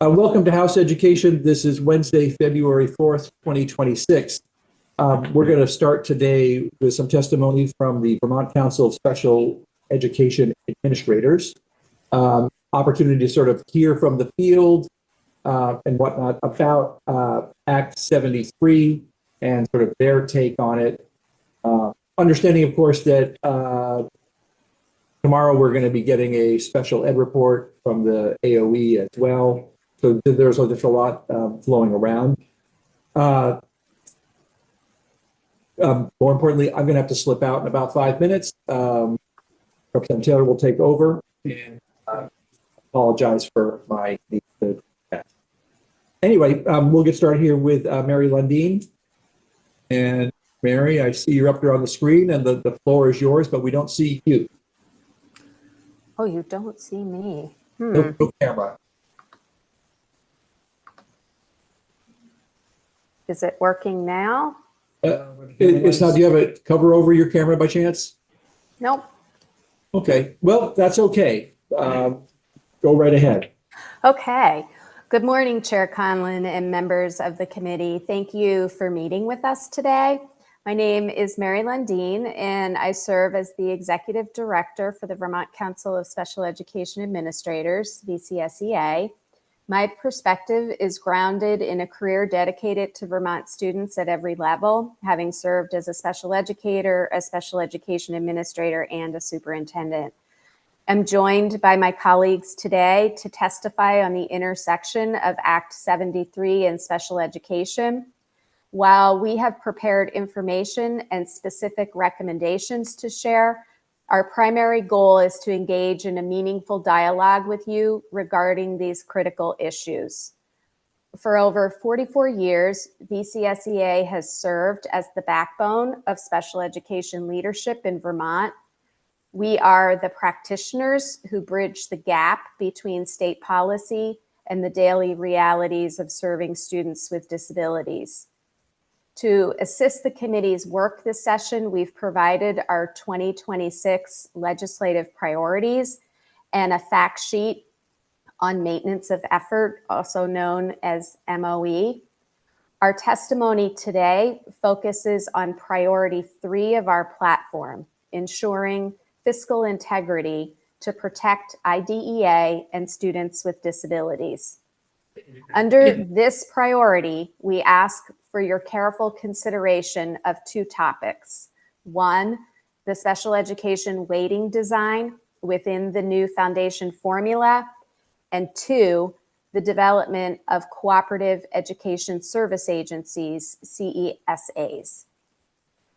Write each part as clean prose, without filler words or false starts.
Welcome to House Education. This is Wednesday, February 4th, 2026. We're going to start today with some testimony from the Vermont Council of Special Education Administrators. Opportunity to sort of hear from the field and whatnot about Act 73 and sort of their take on it. Understanding, of course, that tomorrow we're going to be getting a special ed report from the AOE as well. So there's a lot flowing around. More importantly, I'm going to have to slip out in about 5 minutes. Representative Taylor will take over, and apologize for my need to. Anyway, we'll get started here with Mary Lundeen. And Mary, I see you're up there on the screen, and the floor is yours, but we don't see you. Oh, you don't see me. No camera. Is it working now? It's not. Do you have a cover over your camera by chance? Nope. Okay. Well, that's okay. Go right ahead. Okay. Good morning, Chair Conlon and members of the committee. Thank you for meeting with us today. My name is Mary Lundeen, and I serve as the Executive Director for the Vermont Council of Special Education Administrators, VCSEA. My perspective is grounded in a career dedicated to Vermont students at every level, having served as a special educator, a special education administrator, and a superintendent. I'm joined by my colleagues today to testify on the intersection of Act 73 and special education. While we have prepared information and specific recommendations to share, our primary goal is to engage in a meaningful dialogue with you regarding these critical issues. For over 44 years, VCSEA has served as the backbone of special education leadership in Vermont. We are the practitioners who bridge the gap between state policy and the daily realities of serving students with disabilities. To assist the committee's work this session, we've provided our 2026 legislative priorities and a fact sheet on maintenance of effort, also known as MOE. Our testimony today focuses on priority 3 of our platform, ensuring fiscal integrity to protect IDEA and students with disabilities. Under this priority, we ask for your careful consideration of 2 topics. 1, the special education weighting design within the new foundation formula, and 2, the development of cooperative education service agencies, CESAs.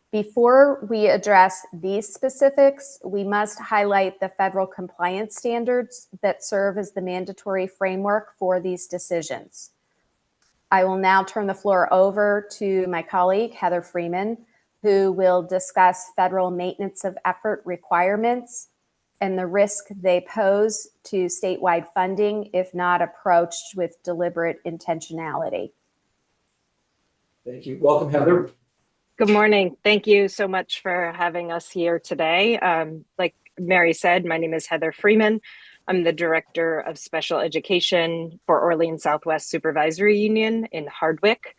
Before we address these specifics, we must highlight the federal compliance standards that serve as the mandatory framework for these decisions. I will now turn the floor over to my colleague, Heather Freeman, who will discuss federal maintenance of effort requirements and the risk they pose to statewide funding if not approached with deliberate intentionality. Thank you. Welcome, Heather. Good morning. Thank you so much for having us here today. Like Mary said, my name is Heather Freeman. I'm the Director of Special Education for Orleans Southwest Supervisory Union in Hardwick.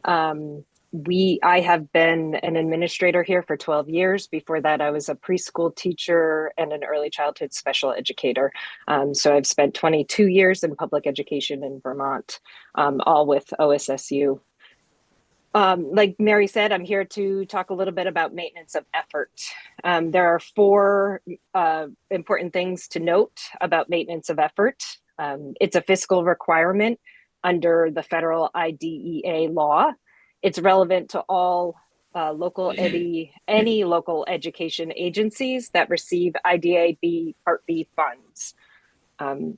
I have been an administrator here for 12 years. Before that, I was a preschool teacher and an early childhood special educator. So I've spent 22 years in public education in Vermont, all with OSSU. Like Mary said, I'm here to talk a little bit about maintenance of effort. There are 4 important things to note about maintenance of effort. It's a fiscal requirement under the federal IDEA law. It's relevant to all any local education agencies that receive IDEA Part B funds.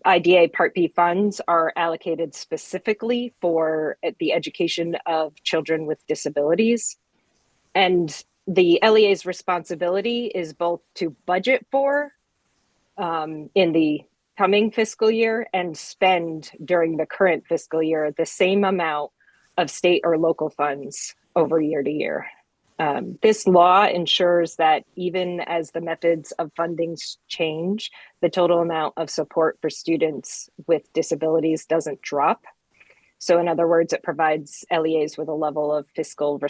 IDEA Part B funds are allocated specifically for the education of children with disabilities. And the LEA's responsibility is both to budget for in the coming fiscal year and spend during the current fiscal year the same amount of state or local funds over year to year. This law ensures that even as the methods of funding change, the total amount of support for students with disabilities doesn't drop. So in other words, it provides LEAs with a level of fiscal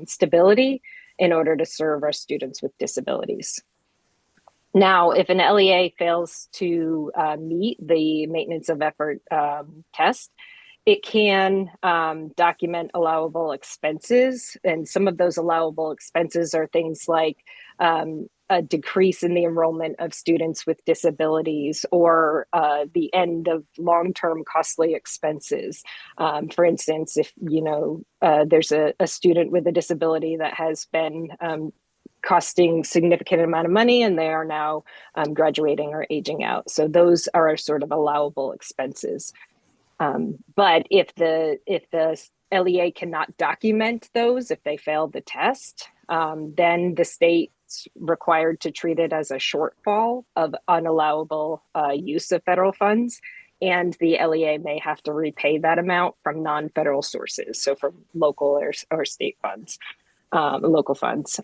stability in order to serve our students with disabilities. Now, if an LEA fails to meet the maintenance of effort test, it can document allowable expenses. And some of those allowable expenses are things like a decrease in the enrollment of students with disabilities or the end of long-term costly expenses. For instance, if there's a student with a disability that has been costing significant amount of money and they are now graduating or aging out. So those are sort of allowable expenses. But if the LEA cannot document those, if they fail the test, then the state's required to treat it as a shortfall of unallowable use of federal funds. And the LEA may have to repay that amount from non-federal sources, so from local or state funds, local funds.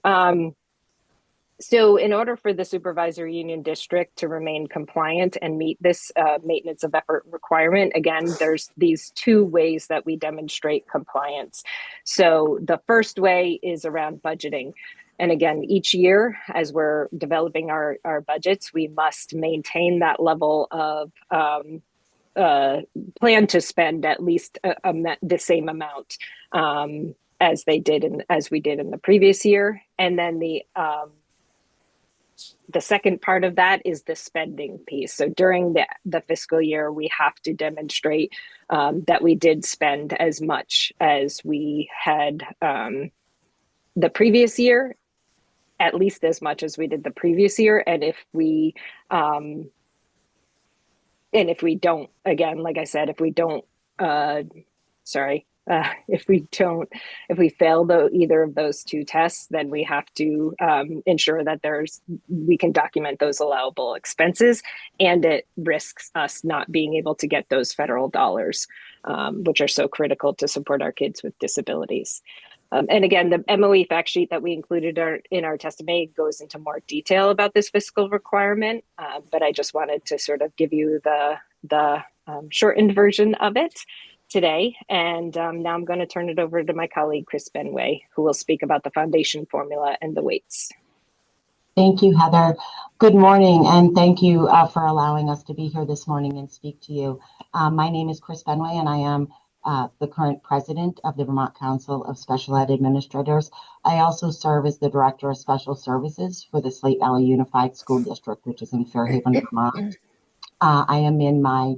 So in order for the supervisory union district to remain compliant and meet this maintenance of effort requirement, again, there's these two ways that we demonstrate compliance. So the first way is around budgeting. And again, each year, as we're developing our budgets, we must maintain that level of plan to spend at least the same amount as we did in the previous year. And then the second part of that is the spending piece. So during the fiscal year, we have to demonstrate that we did spend as much as we had the previous year, at least as much as we did the previous year. And if we don't, again, like I said, if we fail either of those two tests, then we have to ensure that we can document those allowable expenses, and it risks us not being able to get those federal dollars, which are so critical to support our kids with disabilities. And again, the MOE fact sheet that we included in our testimony goes into more detail about this fiscal requirement, but I just wanted to sort of give you the shortened version of it today. And now I'm going to turn it over to my colleague, Chris Benway, who will speak about the foundation formula and the weights. Thank you, Heather. Good morning, and thank you for allowing us to be here this morning and speak to you. My name is Chris Benway, and I am the current president of the Vermont Council of Special Ed Administrators. I also serve as the Director of Special Services for the Slate Valley Unified School District, which is in Fairhaven, Vermont. I am in my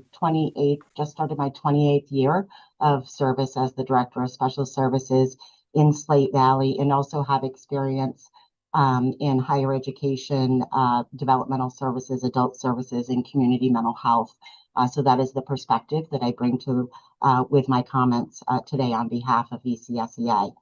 just started my 28th year of service as the Director of Special Services in Slate Valley, and also have experience in higher education, developmental services, adult services, and community mental health. So that is the perspective that I bring to with my comments today on behalf of VCSEA.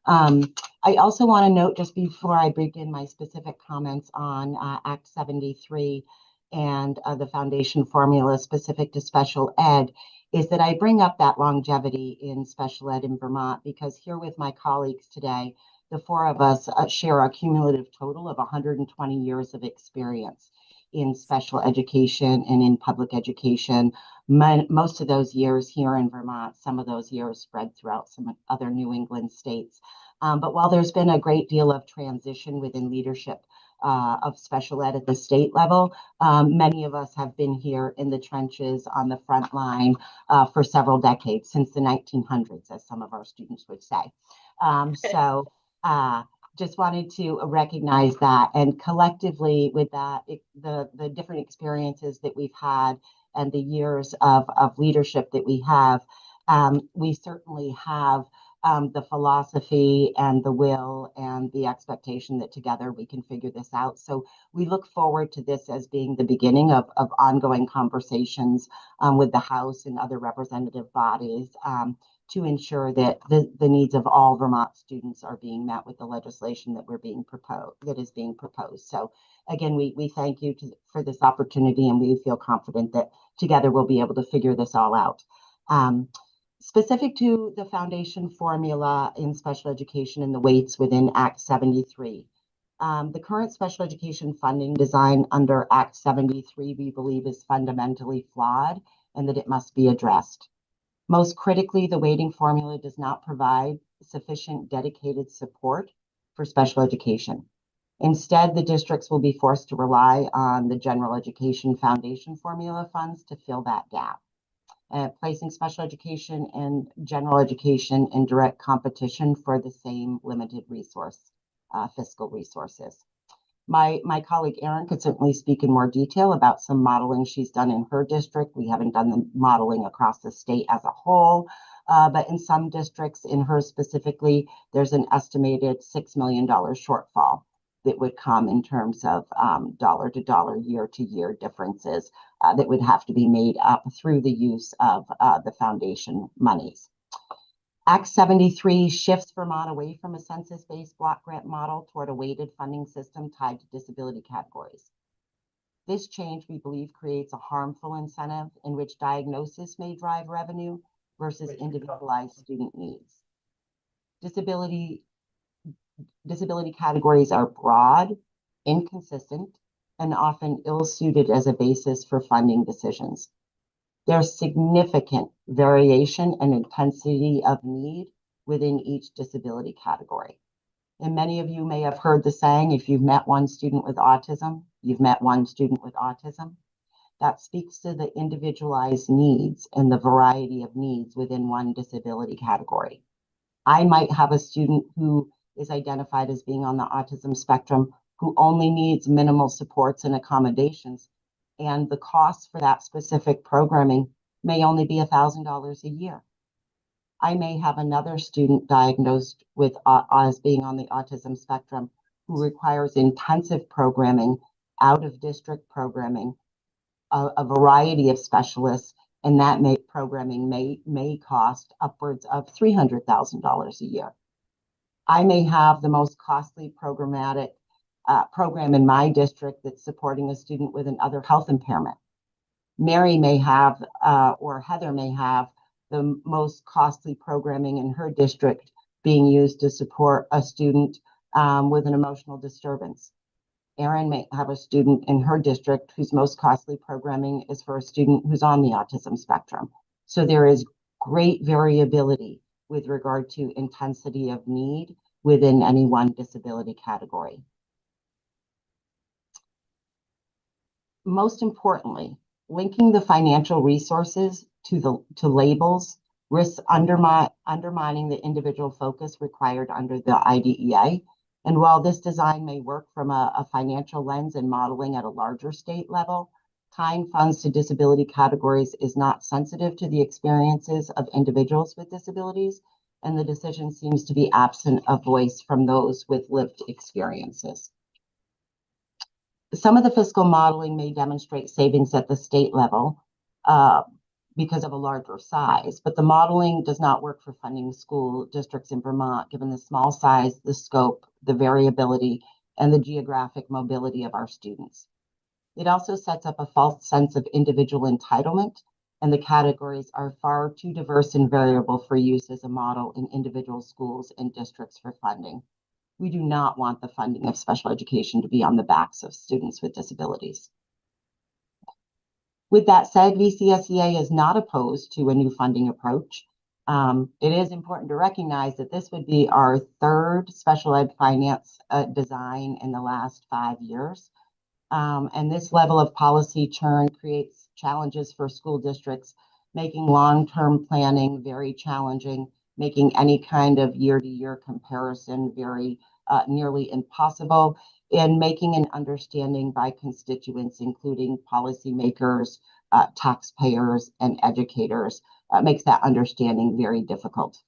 I also want to note, just before I begin my specific comments on Act 73 and the foundation formula specific to special ed, is that I bring up that longevity in special ed in Vermont, because here with my colleagues today, the four of us share a cumulative total of 120 years of experience in special education and in public education. Most of those years here in Vermont, some of those years spread throughout some other New England states. But while there's been a great deal of transition within leadership of special ed at the state level, many of us have been here in the trenches on the front line for several decades, since the 1900s, as some of our students would say. Just wanted to recognize that, and collectively with that, the different experiences that we've had and the years of leadership that we have, we certainly have the philosophy and the will and the expectation that together we can figure this out. So we look forward to this as being the beginning of ongoing conversations with the House and other representative bodies to ensure that the needs of all Vermont students are being met with the legislation that is being proposed. So again, we thank you for this opportunity, and we feel confident that together we'll be able to figure this all out. Specific to the foundation formula in special education and the weights within Act 73, the current special education funding design under Act 73, we believe, is fundamentally flawed and that it must be addressed. Most critically, the weighting formula does not provide sufficient dedicated support for special education. Instead, the districts will be forced to rely on the general education foundation formula funds to fill that gap, placing special education and general education in direct competition for the same limited fiscal resources. My colleague Erin could certainly speak in more detail about some modeling she's done in her district. We haven't done the modeling across the state as a whole, but in some districts, in hers specifically, there's an estimated $6 million shortfall that would come in terms of dollar to dollar, year to year differences that would have to be made up through the use of the foundation monies. Act 73 shifts Vermont away from a census-based block grant model toward a weighted funding system tied to disability categories. This change, we believe, creates a harmful incentive in which diagnosis may drive revenue versus individualized student needs. Disability categories are broad, inconsistent, and often ill-suited as a basis for funding decisions. There's significant variation and intensity of need within each disability category. And many of you may have heard the saying, if you've met one student with autism, you've met one student with autism. That speaks to the individualized needs and the variety of needs within one disability category. I might have a student who is identified as being on the autism spectrum who only needs minimal supports and accommodations, and the cost for that specific programming may only be $1,000 a year. I may have another student diagnosed with as being on the autism spectrum who requires intensive programming, out of district programming, a variety of specialists, and that programming may cost upwards of $300,000 a year. I may have the most costly programmatic program in my district that's supporting a student with another health impairment. Mary may have, or Heather may have, the most costly programming in her district being used to support a student with an emotional disturbance. Erin may have a student in her district whose most costly programming is for a student who's on the autism spectrum. So there is great variability with regard to intensity of need within any one disability category. Most importantly, linking the financial resources to labels risks undermining the individual focus required under the IDEA. And while this design may work from a financial lens and modeling at a larger state level, tying funds to disability categories is not sensitive to the experiences of individuals with disabilities, and the decision seems to be absent of voice from those with lived experiences. Some of the fiscal modeling may demonstrate savings at the state level because of a larger size, but the modeling does not work for funding school districts in Vermont, given the small size, the scope, the variability, and the geographic mobility of our students. It also sets up a false sense of individual entitlement, and the categories are far too diverse and variable for use as a model in individual schools and districts for funding. We do not want the funding of special education to be on the backs of students with disabilities. With that said, VCSEA is not opposed to a new funding approach. It is important to recognize that this would be our third special ed finance design in the last 5 years. And this level of policy churn creates challenges for school districts, making long-term planning very challenging, making any kind of year-to-year comparison very nearly impossible, and making an understanding by constituents, including policymakers, taxpayers, and educators, makes that understanding very difficult.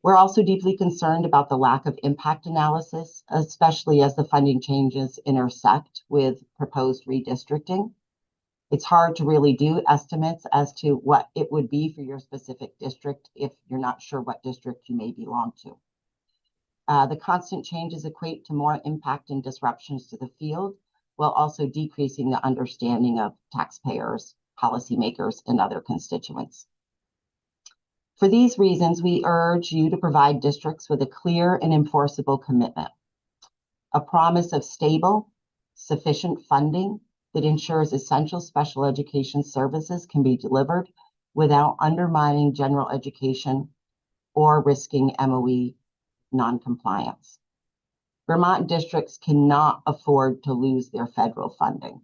We're also deeply concerned about the lack of impact analysis, especially as the funding changes intersect with proposed redistricting. It's hard to really do estimates as to what it would be for your specific district if you're not sure what district you may belong to. The constant changes equate to more impact and disruptions to the field, while also decreasing the understanding of taxpayers, policymakers, and other constituents. For these reasons, we urge you to provide districts with a clear and enforceable commitment, a promise of stable, sufficient funding that ensures essential special education services can be delivered without undermining general education or risking MOE noncompliance. Vermont districts cannot afford to lose their federal funding.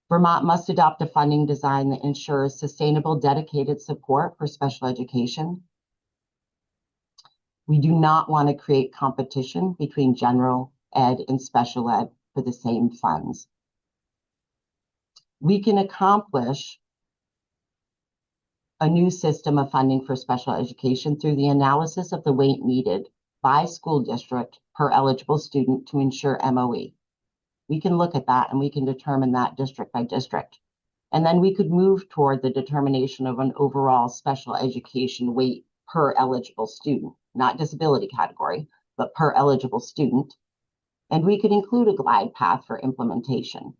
Vermont must adopt a funding design that ensures sustainable, dedicated support for special education. We do not want to create competition between general ed and special ed for the same funds. We can accomplish a new system of funding for special education through the analysis of the weight needed by school district per eligible student to ensure MOE. We can look at that and we can determine that district by district. And then we could move toward the determination of an overall special education weight per eligible student, not disability category, but per eligible student. And we could include a glide path for implementation,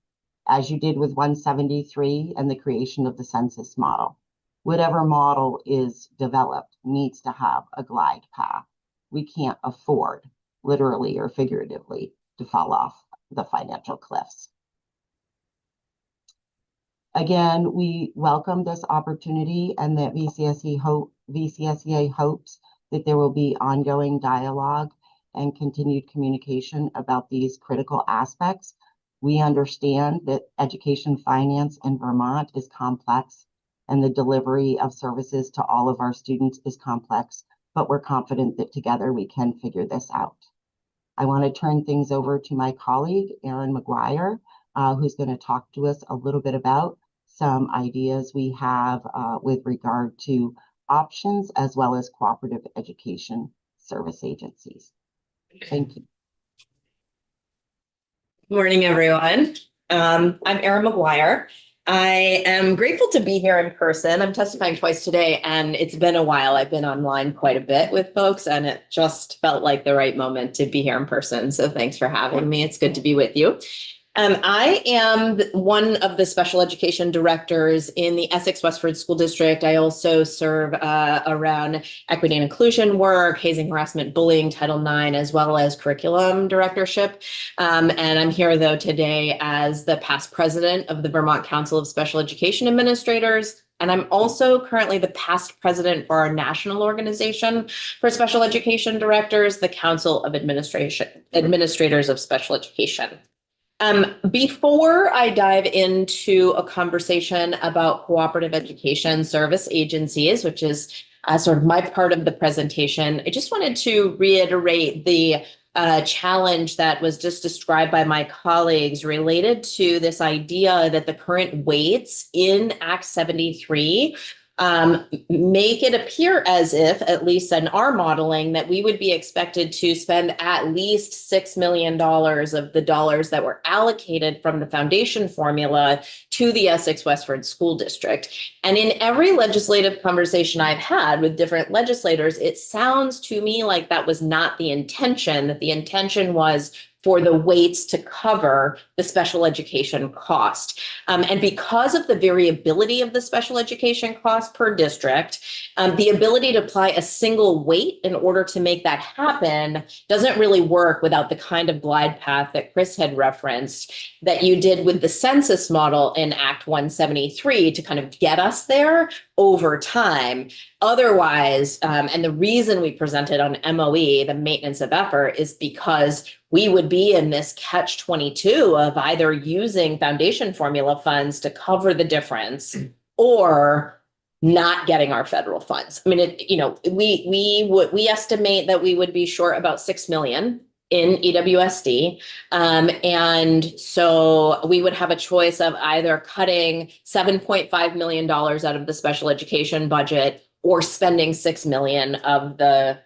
as you did with 173 and the creation of the census model. Whatever model is developed needs to have a glide path. We can't afford, literally or figuratively, to fall off the financial cliffs. Again, we welcome this opportunity and that VCSEA hopes that there will be ongoing dialogue and continued communication about these critical aspects. We understand that education finance in Vermont is complex and the delivery of services to all of our students is complex, but we're confident that together we can figure this out. I want to turn things over to my colleague, Erin McGuire, who's going to talk to us a little bit about some ideas we have with regard to options as well as cooperative education service agencies. Thank you. Good morning, everyone. I'm Erin McGuire. I am grateful to be here in person. I'm testifying twice today, and it's been a while. I've been online quite a bit with folks, and it just felt like the right moment to be here in person. So thanks for having me. It's good to be with you. I am one of the special education directors in the Essex Westford School District. I also serve around equity and inclusion work, hazing, harassment, bullying, Title IX, as well as curriculum directorship. And I'm here, though, today as the past president of the Vermont Council of Special Education Administrators. And I'm also currently the past president for our national organization for special education directors, the Council of Administrators of Special Education. Before I dive into a conversation about cooperative education service agencies, which is sort of my part of the presentation, I just wanted to reiterate the challenge that was just described by my colleagues related to this idea that the current weights in Act 73 make it appear as if, at least in our modeling, that we would be expected to spend at least $6 million of the dollars that were allocated from the foundation formula to the Essex Westford School District. And in every legislative conversation I've had with different legislators, it sounds to me like that was not the intention, that the intention was for the weights to cover the special education cost. And because of the variability of the special education cost per district, the ability to apply a single weight in order to make that happen doesn't really work without the kind of glide path that Chris had referenced that you did with the census model in Act 173 to kind of get us there over time. Otherwise, and the reason we presented on MOE, the maintenance of effort, is because we would be in this catch-22 of either using foundation formula funds to cover the difference or not getting our federal funds. I mean, we estimate that we would be short about 6 million in EWSD. And so we would have a choice of either cutting $7.5 million out of the special education budget or spending $6 million of the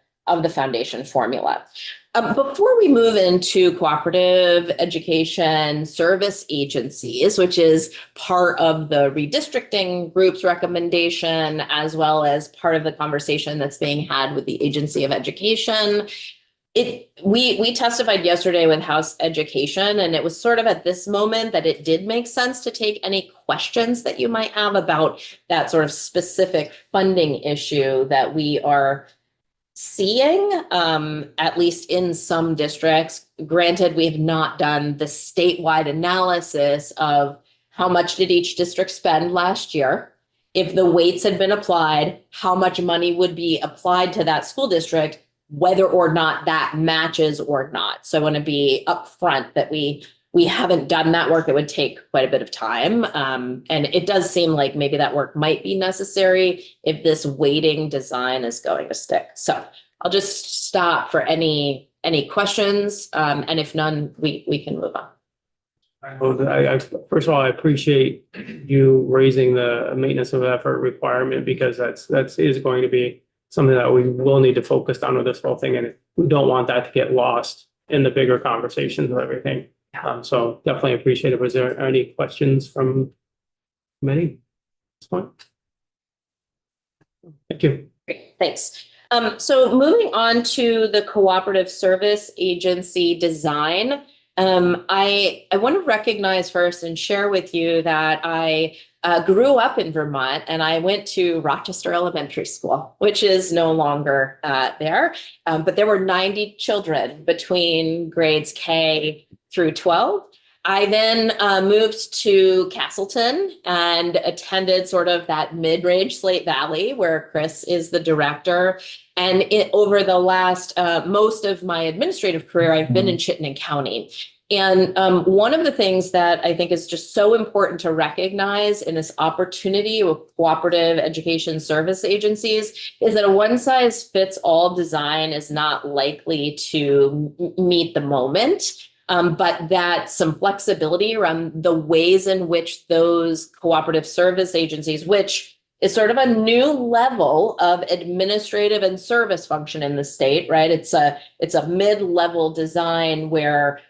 foundation formula. Before we move into cooperative education service agencies, which is part of the redistricting group's recommendation, as well as part of the conversation that's being had with the Agency of Education, We testified yesterday with House Education, and it was sort of at this moment that it did make sense to take any questions that you might have about that sort of specific funding issue that we are seeing, at least in some districts. Granted, we have not done the statewide analysis of how much did each district spend last year. If the weights had been applied, how much money would be applied to that school district, whether or not that matches or not. So I want to be upfront that we haven't done that work. It would take quite a bit of time. And it does seem like maybe that work might be necessary if this weighting design is going to stick. So I'll just stop for any questions. And if none, we can move on. First of all, I appreciate you raising the maintenance of effort requirement, because that is going to be something that we will need to focus on with this whole thing. And we don't want that to get lost in the bigger conversations of everything. So definitely appreciate it. Was there any questions from committee at this point? Thank you. Great, thanks. So moving on to the cooperative service agency design. I want to recognize first and share with you that I grew up in Vermont, and I went to Rochester Elementary School, which is no longer there. But there were 90 children between grades K through 12. I then moved to Castleton and attended sort of that mid-range Slate Valley, where Chris is the director. And over the last, most of my administrative career, I've been in Chittenden County. And one of the things that I think is just so important to recognize in this opportunity with cooperative education service agencies is that a one-size-fits-all design is not likely to meet the moment. But that some flexibility around the ways in which those cooperative service agencies, which is sort of a new level of administrative and service function in the state, right? It's a mid-level design where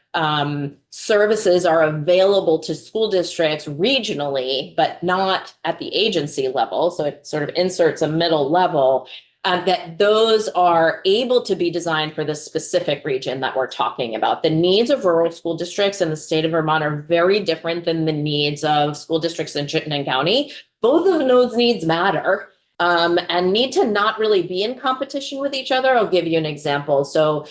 services are available to school districts regionally, but not at the agency level. So it sort of inserts a middle level. That those are able to be designed for the specific region that we're talking about. The needs of rural school districts in the state of Vermont are very different than the needs of school districts in Chittenden County. Both of those needs matter and need to not really be in competition with each other. I'll give you an example. So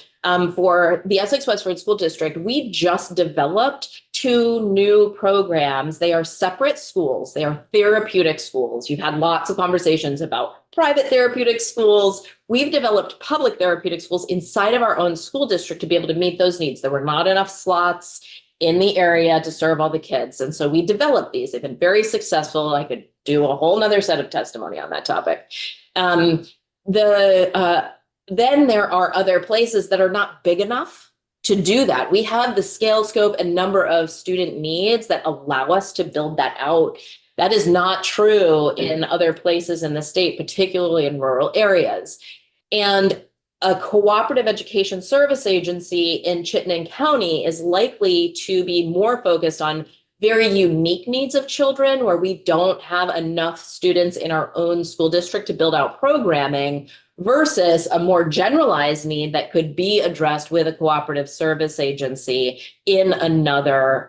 for the Essex Westford School District, we just developed 2 new programs. They are separate schools. They are therapeutic schools. You've had lots of conversations about private therapeutic schools. We've developed public therapeutic schools inside of our own school district to be able to meet those needs. There were not enough slots in the area to serve all the kids. And so we developed these. They've been very successful. I could do a whole nother set of testimony on that topic. Then there are other places that are not big enough to do that. We have the scale, scope, and number of student needs that allow us to build that out. That is not true in other places in the state, particularly in rural areas. And a cooperative education service agency in Chittenden County is likely to be more focused on very unique needs of children where we don't have enough students in our own school district to build out programming, versus a more generalized need that could be addressed with a cooperative service agency in another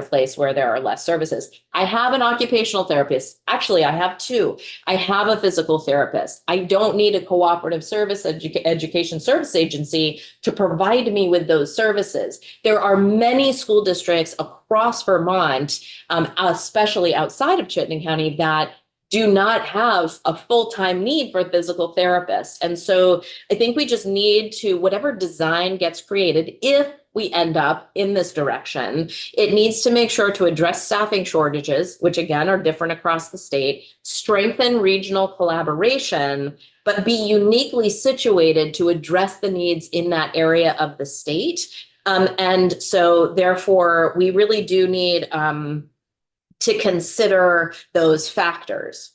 place where there are less services. I have an occupational therapist. Actually, I have 2. I have a physical therapist. I don't need a cooperative service education service agency to provide me with those services. There are many school districts across Vermont, especially outside of Chittenden County, that do not have a full-time need for a physical therapist. And so I think we just need to, whatever design gets created, if we end up in this direction, it needs to make sure to address staffing shortages, which again are different across the state, strengthen regional collaboration, but be uniquely situated to address the needs in that area of the state. And so therefore, we really do need to consider those factors.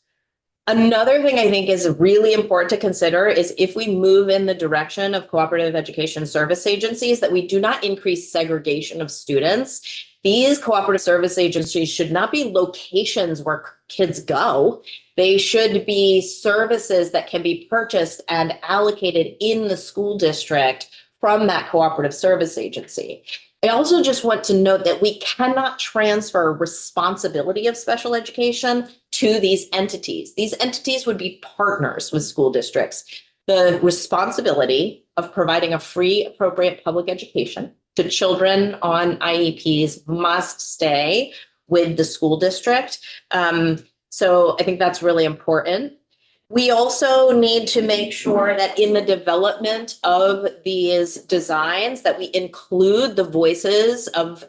Another thing I think is really important to consider is if we move in the direction of cooperative education service agencies, that we do not increase segregation of students. These cooperative service agencies should not be locations where kids go. They should be services that can be purchased and allocated in the school district from that cooperative service agency. I also just want to note that we cannot transfer responsibility of special education to these entities. These entities would be partners with school districts. The responsibility of providing a free, appropriate public education to children on IEPs must stay with the school district. So I think that's really important. We also need to make sure that in the development of these designs that we include the voices of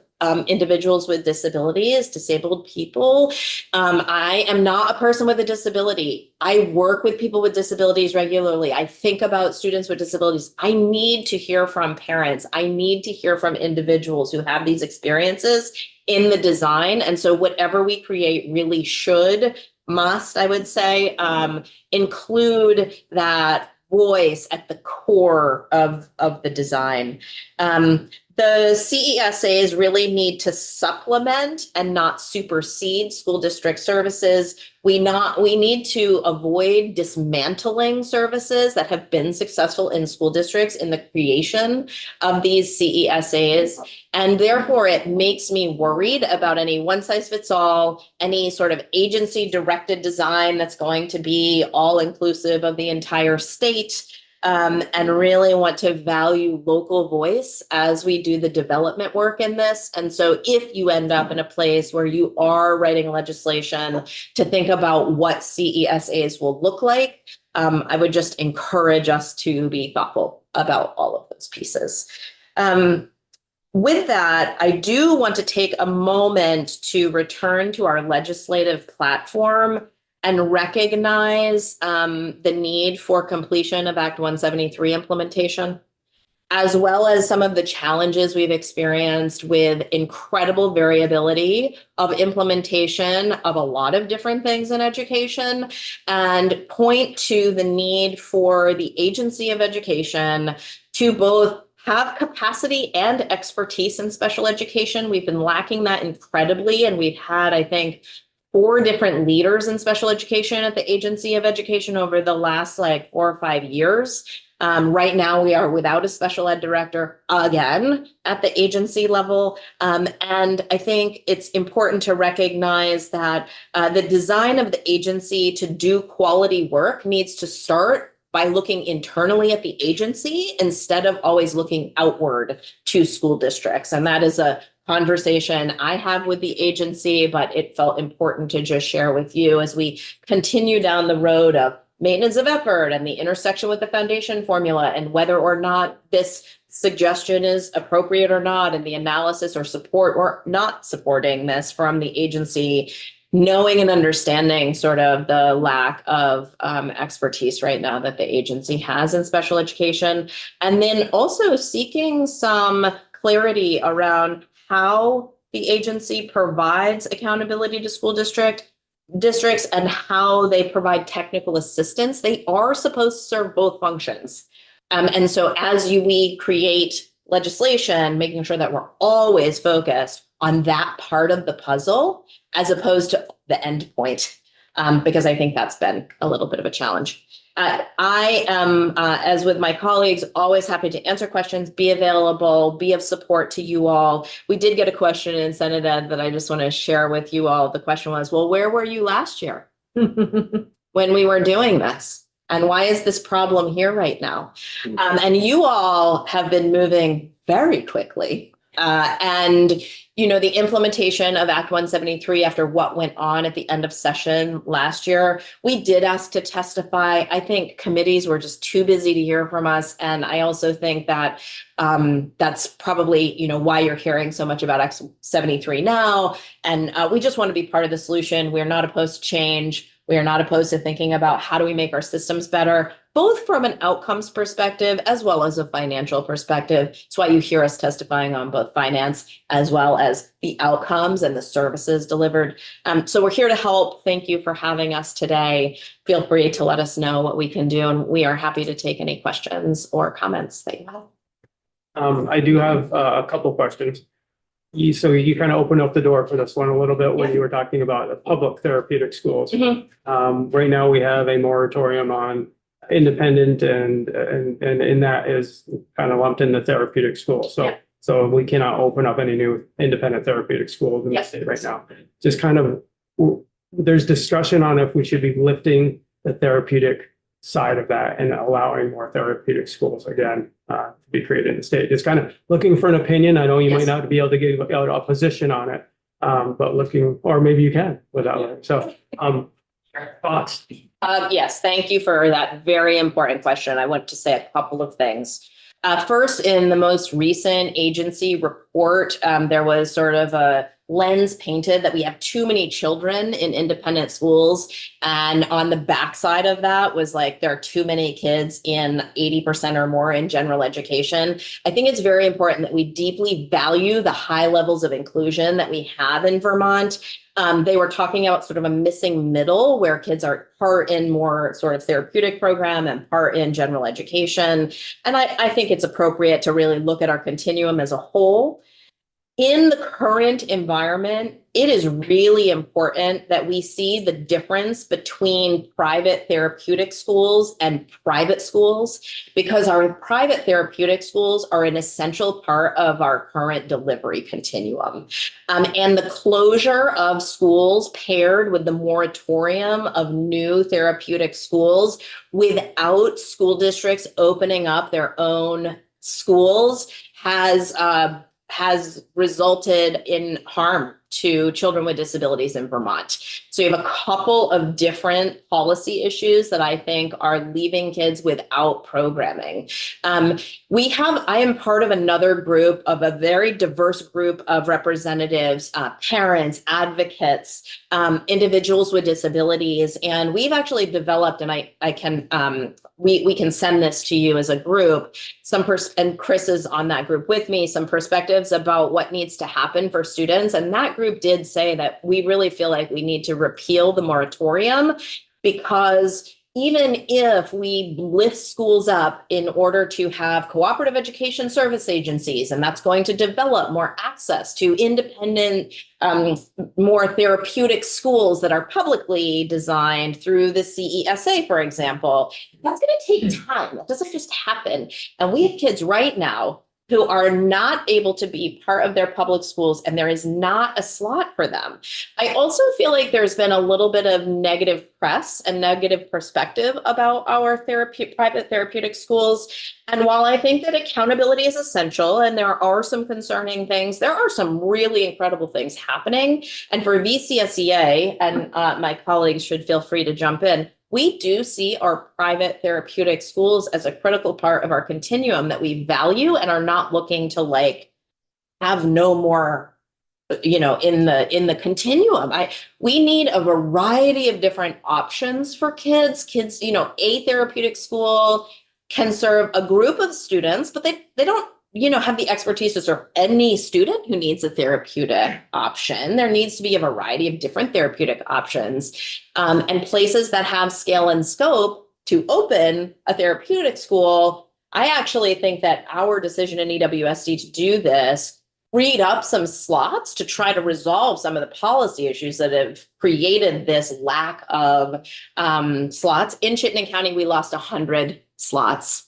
individuals with disabilities, disabled people. I am not a person with a disability. I work with people with disabilities regularly. I think about students with disabilities. I need to hear from parents. I need to hear from individuals who have these experiences in the design. And so whatever we create really must, I would say, include that voice at the core of the design. The CESAs really need to supplement and not supersede school district services. We need to avoid dismantling services that have been successful in school districts in the creation of these CESAs. And therefore, it makes me worried about any one size fits all, any sort of agency directed design that's going to be all inclusive of the entire state. And really want to value local voice as we do the development work in this. And so if you end up in a place where you are writing legislation to think about what CESAs will look like, I would just encourage us to be thoughtful about all of those pieces. With that, I do want to take a moment to return to our legislative platform and recognize the need for completion of Act 173 implementation, as well as some of the challenges we've experienced with incredible variability of implementation of a lot of different things in education, and point to the need for the agency of education to both have capacity and expertise in special education. We've been lacking that incredibly, and we've had, I think, 4 different leaders in special education at the Agency of Education over the last 4 or 5 years. Right now, we are without a special ed director again at the agency level. And I think it's important to recognize that the design of the agency to do quality work needs to start by looking internally at the agency instead of always looking outward to school districts. And that is a conversation I have with the agency, but it felt important to just share with you as we continue down the road of maintenance of effort and the intersection with the foundation formula and whether or not this suggestion is appropriate or not, and the analysis or support or not supporting this from the agency, knowing and understanding sort of the lack of expertise right now that the agency has in special education, and then also seeking some clarity around how the agency provides accountability to school districts and how they provide technical assistance. They are supposed to serve both functions. And so as we create legislation, making sure that we're always focused on that part of the puzzle as opposed to the end point, because I think that's been a little bit of a challenge. I am, as with my colleagues, always happy to answer questions, be available, be of support to you all. We did get a question in Senate Ed that I just want to share with you all. The question was, well, where were you last year when we were doing this? And why is this problem here right now? And you all have been moving very quickly. And, the implementation of Act 173 after what went on at the end of session last year, we did ask to testify. I think committees were just too busy to hear from us. And I also think that that's probably, why you're hearing so much about Act 73 now. And we just want to be part of the solution. We're not opposed to change. We are not opposed to thinking about how do we make our systems better, both from an outcomes perspective as well as a financial perspective. That's why you hear us testifying on both finance as well as the outcomes and the services delivered. So we're here to help. Thank you for having us today. Feel free to let us know what we can do, and we are happy to take any questions or comments that you have. I do have a couple questions. So you kind of opened up the door for this one a little bit when you were talking about the public therapeutic schools. Right now we have a moratorium on independent and in that is kind of lumped in the therapeutic school. So, Yeah. so we cannot open up any new independent therapeutic schools in the Yes. state right now. Just kind of, there's discussion on if we should be lifting the therapeutic side of that and allowing more therapeutic schools again to be created in the state. Just kind of looking for an opinion. I know you might Yes. not be able to give out a position on it, but looking, or maybe you can without. So, thoughts? Yes, thank you for that very important question. I want to say a couple of things. First, in the most recent agency report, there was sort of a lens painted that we have too many children in independent schools. And on the backside of that was like, there are too many kids in 80% or more in general education. I think it's very important that we deeply value the high levels of inclusion that we have in Vermont. They were talking about sort of a missing middle where kids are part in more sort of therapeutic program and part in general education. And I think it's appropriate to really look at our continuum as a whole. In the current environment, it is really important that we see the difference between private therapeutic schools and private schools, because our private therapeutic schools are an essential part of our current delivery continuum. And the closure of schools paired with the moratorium of new therapeutic schools without school districts opening up their own schools has resulted in harm to children with disabilities in Vermont. So you have a couple of different policy issues that I think are leaving kids without programming. I am part of another group of a very diverse group of representatives, parents, advocates, individuals with disabilities. And we've actually developed, and we can send this to you as a group, and Chris is on that group with me, some perspectives about what needs to happen for students. And that group did say that we really feel like we need to repeal the moratorium, because even if we lift schools up in order to have cooperative education service agencies, and that's going to develop more access to independent, more therapeutic schools that are publicly designed through the CESA, for example, that's going to take time. That doesn't just happen. And we have kids right now who are not able to be part of their public schools, and there is not a slot for them. I also feel like there's been a little bit of negative press and negative perspective about our private therapeutic schools. And while I think that accountability is essential and there are some concerning things, there are some really incredible things happening. And for VCSEA, and my colleagues should feel free to jump in, we do see our private therapeutic schools as a critical part of our continuum that we value and are not looking to have no more, in the continuum. We need a variety of different options for kids. Kids, a therapeutic school can serve a group of students, but they don't have the expertise to serve any student who needs a therapeutic option. There needs to be a variety of different therapeutic options, and places that have scale and scope to open a therapeutic school. I actually think that our decision in EWSD to do this freed up some slots to try to resolve some of the policy issues that have created this lack of slots. In Chittenden County, we lost 100 slots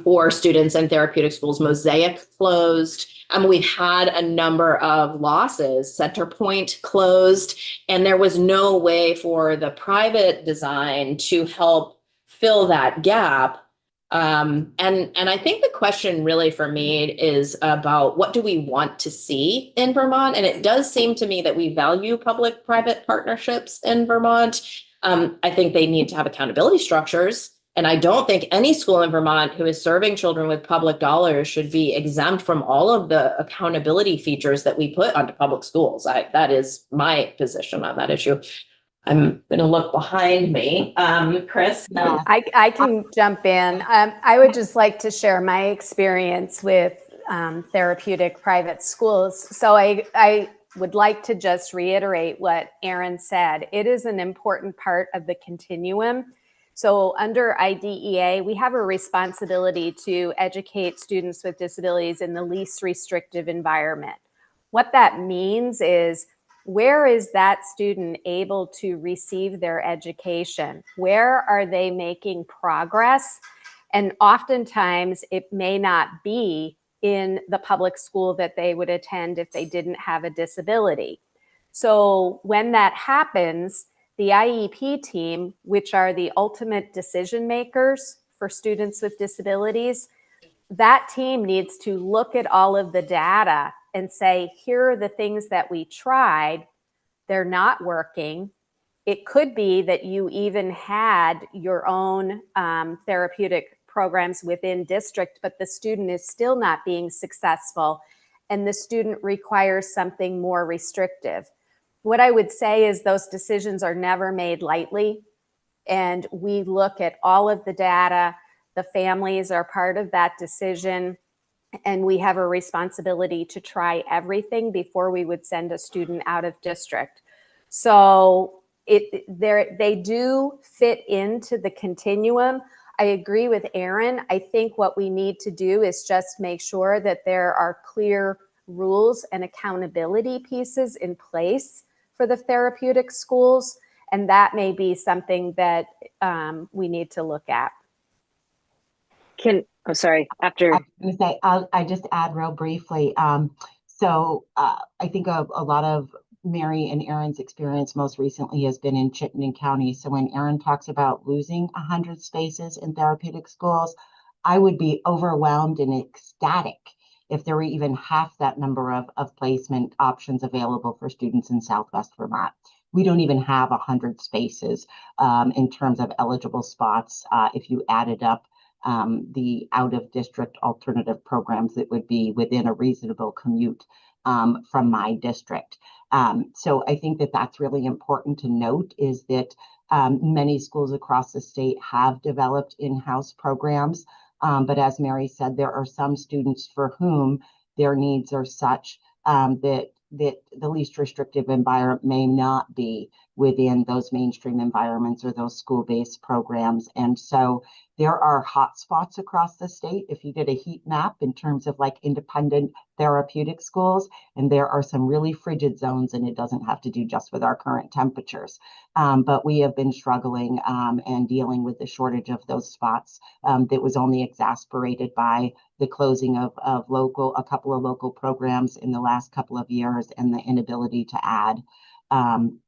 for students in therapeutic schools. Mosaic closed. We've had a number of losses. Centerpoint closed, and there was no way for the private design to help fill that gap. And I think the question really for me is about what do we want to see in Vermont? And it does seem to me that we value public-private partnerships in Vermont. I think they need to have accountability structures. And I don't think any school in Vermont who is serving children with public dollars should be exempt from all of the accountability features that we put onto public schools. That is my position on that issue. I'm going to look behind me. Chris? Yeah. I can jump in. I would just like to share my experience with therapeutic private schools. So I would like to just reiterate what Erin said. It is an important part of the continuum. So under IDEA, we have a responsibility to educate students with disabilities in the least restrictive environment. What that means is Where is that student able to receive their education? Where are they making progress? And oftentimes it may not be in the public school that they would attend if they didn't have a disability. So when that happens, the IEP team, which are the ultimate decision makers for students with disabilities, that team needs to look at all of the data and say, here are the things that we tried, they're not working. It could be that you even had your own therapeutic programs within district, but the student is still not being successful and the student requires something more restrictive. What I would say is those decisions are never made lightly, and we look at all of the data. The families are part of that decision, and we have a responsibility to try everything before we would send a student out of district. So they do fit into the continuum. I agree with Erin. I think what we need to do is just make sure that there are clear rules and accountability pieces in place for the therapeutic schools, and that may be something that we need to look at. Sorry, after. I was going to say, I just add real briefly. I think a lot of Mary and Erin's experience most recently has been in Chittenden County. So when Erin talks about losing 100 spaces in therapeutic schools, I would be overwhelmed and ecstatic if there were even half that number of placement options available for students in Southwest Vermont. We don't even have 100 spaces in terms of eligible spots if you added up the out-of-district alternative programs that would be within a reasonable commute from my district. So I think that that's really important to note, is that many schools across the state have developed in-house programs. But as Mary said, there are some students for whom their needs are such that the least restrictive environment may not be within those mainstream environments or those school-based programs. And so there are hotspots across the state. If you did a heat map in terms of like independent therapeutic schools, and there are some really frigid zones, and it doesn't have to do just with our current temperatures. But we have been struggling and dealing with the shortage of those spots that was only exacerbated by the closing of a couple of local programs in the last couple of years, and the inability to add,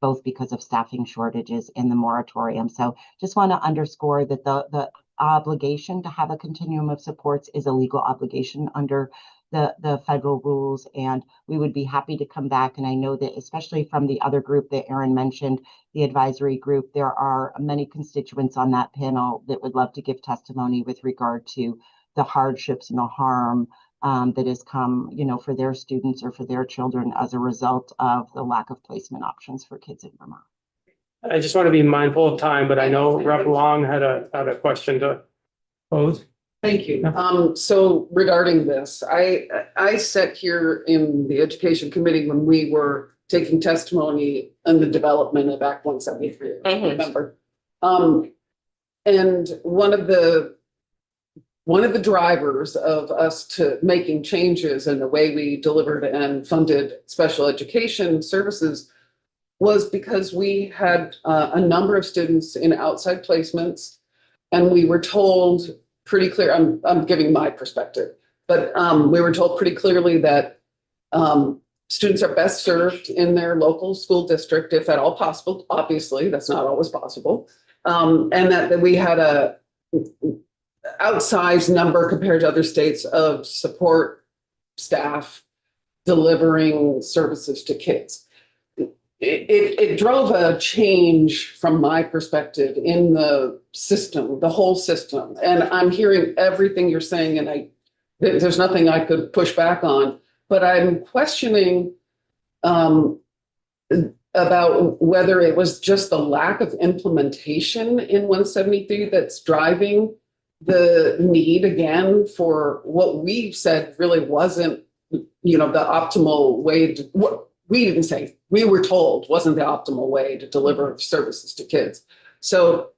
both because of staffing shortages and the moratorium. So just want to underscore that the obligation to have a continuum of supports is a legal obligation under the federal rules, and we would be happy to come back. And I know that especially from the other group that Erin mentioned, the advisory group, there are many constituents on that panel that would love to give testimony with regard to the hardships and the harm that has come, for their students or for their children as a result of the lack of placement options for kids in Vermont. I just want to be mindful of time, but I know Rep. Long had a question to pose. Thank you. So regarding this, I sat here in the education committee when we were taking testimony on the development of Act 173, I remember. And one of the drivers of us to making changes in the way we delivered and funded special education services was because we had a number of students in outside placements, and we were told pretty clear, I'm giving my perspective, but we were told pretty clearly that students are best served in their local school district, if at all possible. Obviously, that's not always possible. And that we had a outsized number compared to other states of support staff delivering services to kids. It drove a change from my perspective in the system, the whole system. And I'm hearing everything you're saying, and there's nothing I could push back on, but I'm questioning about whether it was just the lack of implementation in 173 that's driving the need again for what we said really wasn't, the optimal way to, what we didn't say, we were told wasn't the optimal way to deliver services to kids. So,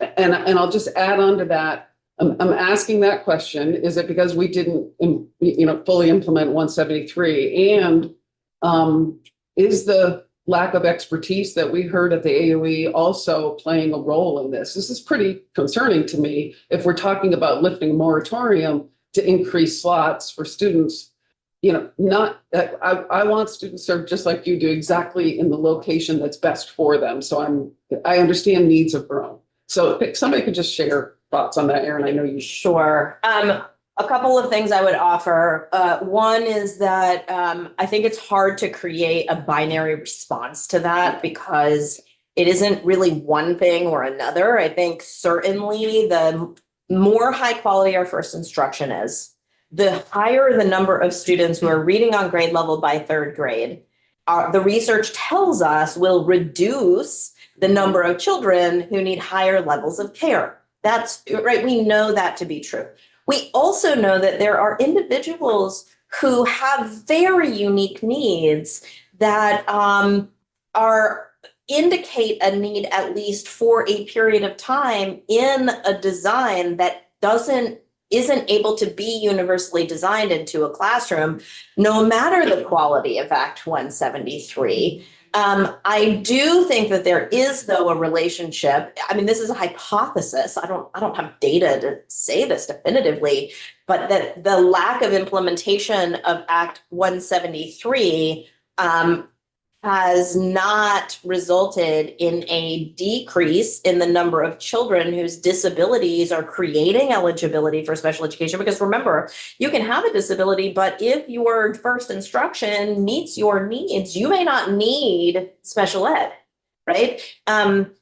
and I'll just add on to that. I'm asking that question. Is it because we didn't, fully implement 173? And is the lack of expertise that we heard at the AOE also playing a role in this. This is pretty concerning to me if we're talking about lifting a moratorium to increase slots for students. You know, not, I want students served just like you do, exactly in the location that's best for them. So I understand needs have grown. So if somebody could just share thoughts on that, Erin. I know you. Sure. A couple of things I would offer. One is that I think it's hard to create a binary response to that because it isn't really one thing or another. I think certainly the more high quality our first instruction is, the higher the number of students who are reading on grade level by third grade, the research tells us will reduce the number of children who need higher levels of care. That's right. We know that to be true. We also know that there are individuals who have very unique needs that indicate a need at least for a period of time in a design that isn't able to be universally designed into a classroom, no matter the quality of Act 173. I do think that there is, though, a relationship. I mean, this is a hypothesis. I don't have data to say this definitively, but that the lack of implementation of Act 173 has not resulted in a decrease in the number of children whose disabilities are creating eligibility for special education. Because remember, you can have a disability, but if your first instruction meets your needs, you may not need special ed, right? And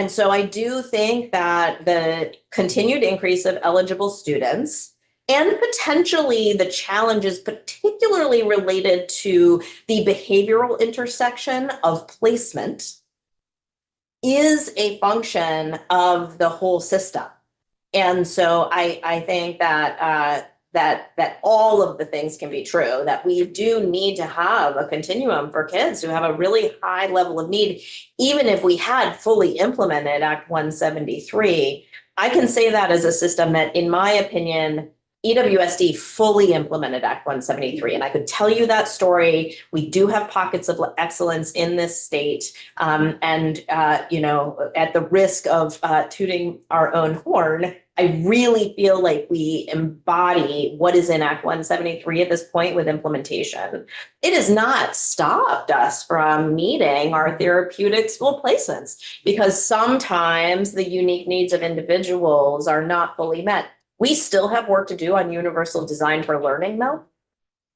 so I do think that the continued increase of eligible students and potentially the challenges particularly related to the behavioral intersection of placement is a function of the whole system. And so I think that that all of the things can be true, that we do need to have a continuum for kids who have a really high level of need. Even if we had fully implemented Act 173, I can say that as a system that, in my opinion, EWSD fully implemented Act 173, and I could tell you that story. We do have pockets of excellence in this state, and you know, at the risk of tooting our own horn, I really feel like we embody what is in Act 173 at this point with implementation. It has not stopped us from meeting our therapeutic school placements because sometimes the unique needs of individuals are not fully met. We still have work to do on universal design for learning, though.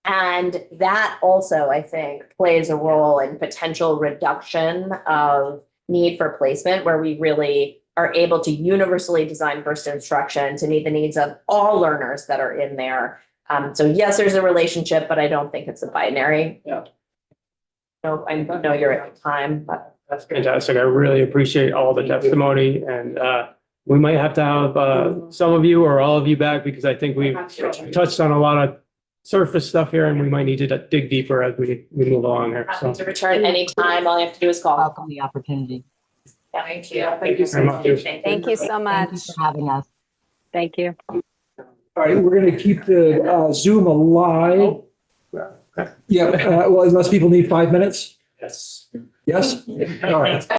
And that also, I think, plays a role in potential reduction of need for placement, where we really are able to universally design first instruction to meet the needs of all learners that are in there. So yes, there's a relationship, but I don't think it's a binary. Yeah. No, I know you're at time, but That's fantastic. I really appreciate all the testimony, and we might have to have some of you or all of you back because I think we've touched on a lot of surface stuff here, and we might need to dig deeper as we move along here. So happy to return anytime. All you have to do is call. Welcome the opportunity. Thank you. Thank you very much. Thank you so Thank much. you for having us. Thank you. All right, we're going to keep the Zoom alive. Okay. Yeah, well, unless people need 5 minutes. Yes. Yes? All right.